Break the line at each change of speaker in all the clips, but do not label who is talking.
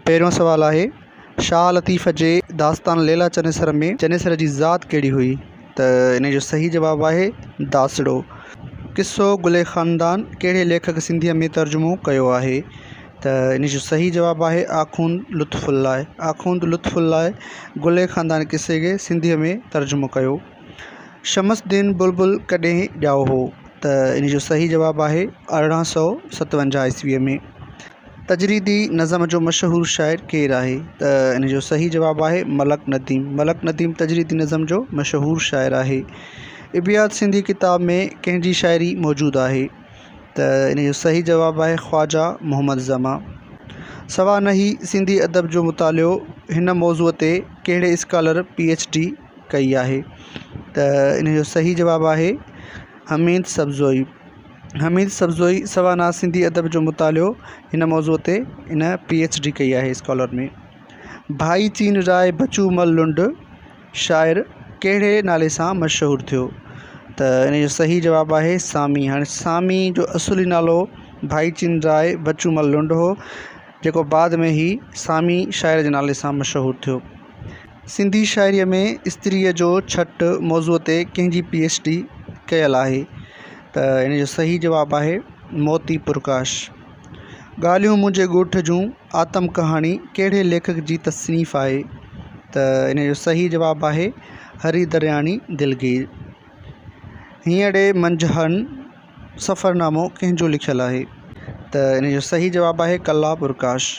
पहिरियों सुवालु आहे, शाह लतीफ़ जे दास्तान लैला चनेसर में चनेसर जी ज़ात कहिड़ी हुई? त इन जो सही जवाबु आहे दासड़ो। किस्सो गुले ख़ानदान कहिड़े लेखक सिंधीअ में तर्जुमो कयो आहे? त इन जो सही जवाबु आहे आख़ूंद लुत्फ़ुल्लाह। आख़ूंद लुत्फ़ुल्लाह गुले ख़ानदान किस्से खे सिंधीअ में तर्जुमो कयो। शमसुद्दीन बुलबुल कॾहिं ॼाओ हो? त इन जो सही जवाबु आहे 1857 ईस्वीअ में। तजरीदी नज़म जो मशहूरु शाइर केरु आहे? त इन जो सही जवाबु आहे मलक नदीम। मलक नदीम तजरीदी नज़म जो मशहूरु शाइर आहे। इबियात सिंधी किताब में कंहिंजी शाइरी मौजूदु आहे? त इन जो सही जवाबु आहे ख़्वाजा मोहम्मद ज़मा। सवा नही सिंधी अदब जो मुतालियो हिन मौज़ूअ ते कहिड़े स्कॉलर PhD कई आहे? त इन जो सही जवाबु आहे हमीद सब्ज़ोई। हमीद सब्ज़ोई सवाना सिंधी अदब जो मुतालियो हिन मौज़ूअ ते इन PhD कई आहे स्कॉलर में। भाई चीन राय बचूमल लुंड शाइर कहिड़े नाले सां मशहूरु थियो? त इन जो सही जवाबु आहे सामी। हाणे सामी जो असुली नालो भाई चीन राय बचूमल लुंड हो, जेको बाद में ही सामी शाइर जे नाले सां मशहूरु थियो। सिंधी शाइरीअ में स्त्रीअ जो छट मौज़ूअ ते कंहिंजी PhD कयल आहे? त इन जो सही जवाबु आहे मोती प्रकाश। ॻाल्हियूं मुंहिंजे ॻोठ जूं आतम कहाणी कहिड़े लेखक जी तसनीफ़ आहे? त इन जो सही जवाबु आहे हरी दरियाणी दिलगीर। हींअर मंझहन सफ़रनामो कंहिंजो लिखियलु आहे? त इन जो सही जवाबु आहे कला प्रकाश।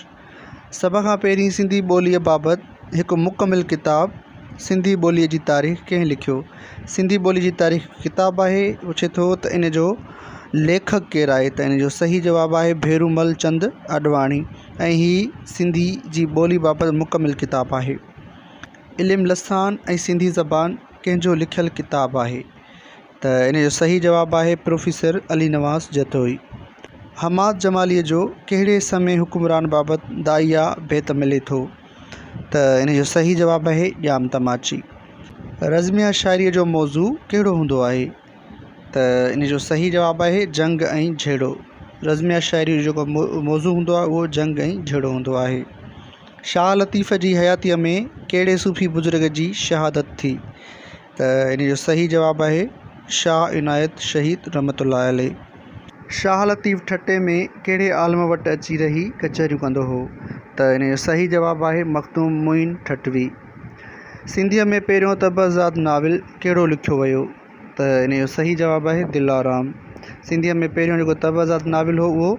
सभ खां पहिरीं सिंधी ॿोलीअ बाबति हिकु मुकमिल किताबु सिंधी ॿोलीअ जी तारीख़ कंहिं लिखियो? सिंधी ॿोली जी तारीख़ किताबु आहे, पुछे थो त इन जो लेखक केरु आहे? त इन जो सही जवाबु आहे भेरूमल चंद अडवाणी ऐं हीअ सिंधी जी ॿोली बाबति मुकमिल किताबु आहे। इल्मु लसान ऐं सिंधी ज़बान कंहिंजो लिखियलु किताबु आहे? त इन जो सही जवाबु आहे प्रोफेसर अली नवाज़ जतोई। हमाद जमालीअ जो कहिड़े समय हुकुमरान बाबति दाइया बैत मिले थो? त इन जो सही जवाबु आहे ॼाम तमाची। रज़मिया शाइरीअ जो मौज़ू कहिड़ो हूंदो आहे? त इन जो सही जवाबु आहे जंग ऐं झेड़ो। रज़मिया शाइरी जो जेको मौज़ू हूंदो आहे उहो जंग ऐं झेड़ो हूंदो आहे। शाह लतीफ़ जी हयातीअ में कहिड़े सूफ़ी बुज़ुर्ग जी शहादत थी? त इन जो सही जवाबु आहे शाह इनायत शहीद रहमतुल्लाह अलैह। शाह लतीफ़ ठटे में कहिड़े आलिम वटि अची रही कचहरियूं कंदो हो? त इन जो सही जवाबु आहे मख़दूम मोइन ठटवी। सिंधीअ में पहिरियों तबज़ात नाविल कहिड़ो लिखियो वियो? त इन जो सही जवाबु आहे दिलाराम। सिंधीअ में पहिरियों जेको तबज़ात नाविल हो उहो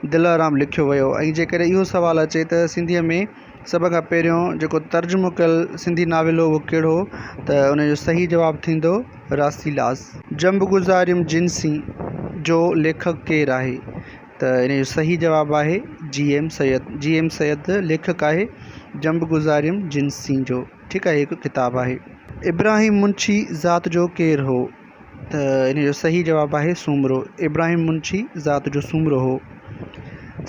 दिलाराम लिखियो वियो। ऐं जेकॾहिं इहो सुवालु अचे त सिंधीअ में सभ खां पहिरियों जेको तर्जुमो कयल सिंधी नाविल हो उहो कहिड़ो हो? त उन जो सही जवाबु थींदो रासीलास। जंब गुज़ारियुमि जिनसी जो लेखक केरु आहे? त इन जो सही जवाबु आहे GM सैयद। GM सैयद लेखक आहे जंब गुज़ारियुमि जिनसी जो। ठीकु आहे, हिकु किताबु आहे। इब्राहिम मुंशी ज़ात जो केरु हो? त इन जो सही जवाबु आहे सूमरो। इब्राहिम मुंशी ज़ात जो सूमरो हो।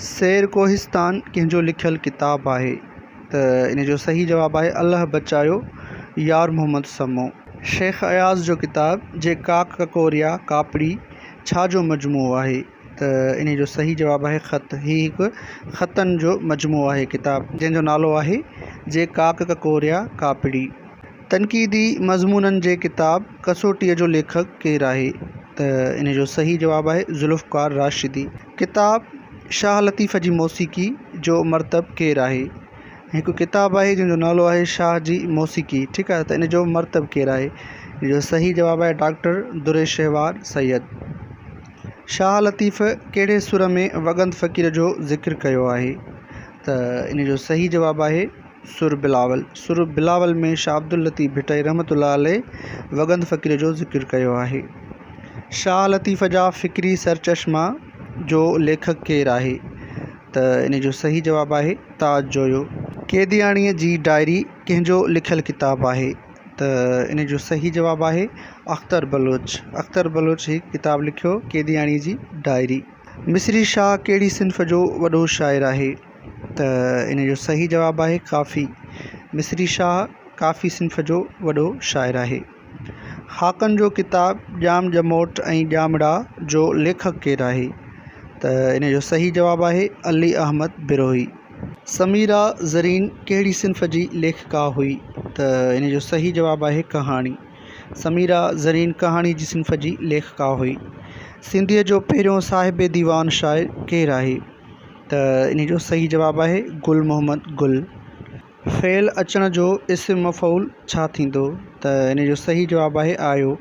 सैर कोहिस्तान कंहिंजो लिखियलु किताबु आहे? त इन जो सही जवाबु आहे अल्लाह बचायो यार मोहम्मद समो। शेख अयाज़ जो किताबु जे काक ककोरिया कापड़ी छा जो मजमूओ आहे? त इन जो सही जवाबु आहे ख़त। हीअ हिकु ख़तनि जो मजमूओ आहे किताबु जंहिंजो नालो आहे जे काक ककोरिया कापड़ी। तनक़ीदी मज़मूननि जे किताबु कसोटीअ जो लेखक केरु आहे? त इन जो सही जवाबु आहे ज़ुल्फ़कार राशिदी। किताबु शाह लतीफ़ जी मौसीक़ी जो मरतब केरु आहे? हिकु किताबु आहे जंहिंजो नालो आहे शाह जी मौसीक़ी। ठीकु आहे, त इन जो मरतब केरु आहे? इन जो सही जवाबु आहे डॉक्टर दुरेशहवार सैयद। शाह लतीफ़ कहिड़े सुर में वगंद फ़क़ीर जो ज़िक्र कयो आहे? त इन जो सही जवाबु आहे सुर बिलावल। सुर बिलावल में शाह अब्दुल लतीफ़ भिटई रहमतुल्लाह अलैह वगंद फ़क़ीर जो ज़िक्र कयो आहे। शाह लतीफ़ जा फ़िक्री सरचश्मा जो लेखक केरु आहे? त इन जो सही जवाबु आहे ताज जोयो। क़ैदियाणीअ जी डायरी कंहिंजो लिखियलु किताबु आहे? त इन जो सही जवाबु आहे अख़्तर बलोच। अख़्तर बलोच ही किताबु लिखियो क़ैदियाणी जी डायरी। मिस्री शाह कहिड़ी सिन्फ़ जो वॾो शाइर आहे? त इन जो सही जवाबु आहे काफ़ी। मिस्री शाह काफ़ी सिन्फ़ जो वॾो शाइर आहे। ख़ाकनि जो किताबु ॼाम ॼमोट ऐं ॼामड़ा जो लेखक केरु आहे? त इन जो सही जवाबु आहे अली अहमद बिरोही। समीरा ज़रीन कहिड़ी सिंफ़ जी लेखिका हुई? त इन जो सही जवाबु आहे कहाणी। समीरा ज़रीन कहाणी जी सिंफ़ जी लेखिका हुई। सिंधीअ जो पहिरियों साहिब दीवान शाइर केरु आहे? त इन जो सही जवाबु आहे गुल मोहम्मद गुल। फ़ेल अचण जो इस्म मफ़ऊल छा थींदो? त इन जो सही जवाबु आहे आयो।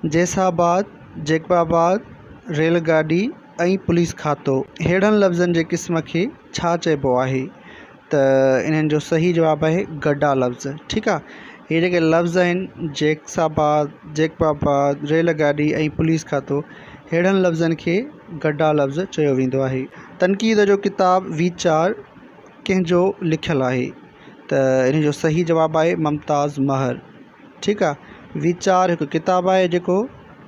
जैसाबाद, जेकबाबाद, रेलगाॾी ऐं पुलिस खातो अहिड़नि लफ़्ज़नि जे क़िस्म खे छा चइबो आहे? त इन्हनि जो सही जवाबु आहे गॾा लफ़्ज़। ठीकु आहे, इहे जेके लफ़्ज़ आहिनि जैसाबाद, जेकबाबाद, रेलगाॾी ऐं पुलिस खातो अहिड़नि लफ़्ज़नि खे गॾा लफ़्ज़ चयो वेंदो आहे। तनक़ीद जो किताबु वीचार कंहिंजो लिखियलु आहे? त इन जो सही जवाबु आहे मुमताज़ महर। ठीकु आहे, वीचार हिकु किताबु आहे जेको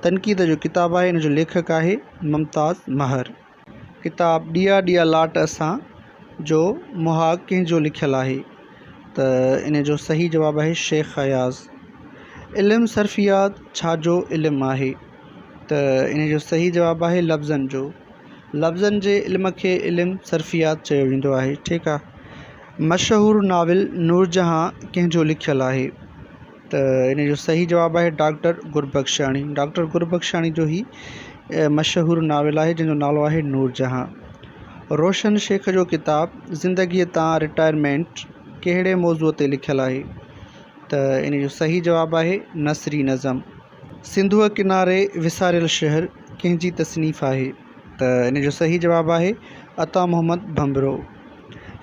तनक़ीद जो किताबु आहे, इन जो लेखक आहे मुमताज़ महर। किताबु ॾिया ॾिया लाट असां जो मुहाग कंहिंजो लिखियलु आहे? त इन जो सही जवाबु आहे शेख अयाज़। इल्मु सर्फ़ियात छा जो इल्मु आहे? त इन जो सही जवाबु आहे लफ़्ज़नि जो। लफ़्ज़नि जे इल्म खे इल्मु सर्फ़ियात चयो वेंदो आहे। ठीकु आहे, मशहूरु नाविल नूरजहां कंहिंजो लिखियलु आहे? त इन जो सही जवाबु आहे डॉक्टर गुरबख्शाणी। डॉक्टर गुरबख्शाणी जो ही मशहूरु नाविल आहे जंहिंजो नालो आहे नूरजहां। रोशन शेख जो किताबु ज़िंदगीअ तां रिटायरमेंट कहिड़े मौज़ूअ ते लिखियलु आहे? त इन जो सही जवाबु आहे नसरी नज़म। सिंधूअ किनारे विसारियल शहर कंहिंजी तसनीफ़ आहे? त इन जो सही जवाबु आहे अता मोहम्मद भंबरो।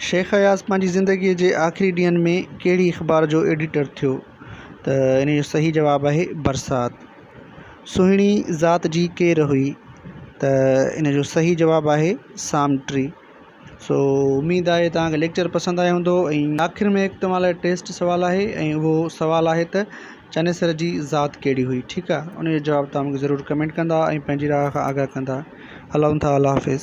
शेख अयाज़ पंहिंजी ज़िंदगीअ जे आख़िरी ॾींहंनि में कहिड़ी अख़बार जो एडिटर थियो? त इन जो सही जवाबु आहे बरसात। सुहिणी ज़ात जी केरु हुई? त इन जो सही जवाबु आहे सामट्री। सो उमेदु आहे तव्हांखे लेक्चर पसंदि आयो हूंदो। ऐं आख़िर में हिकु तव्हां लाइ टेस्ट सुवालु आहे ऐं उहो सुवालु आहे त चनेसर जी ज़ात कहिड़ी हुई? ठीकु आहे, उन जो जवाबु तव्हां मूंखे ज़रूरु कमेंट कंदा ऐं पंहिंजी राह खां आगाह कंदा। हलूं था, अल्लाह हाफ़िज़।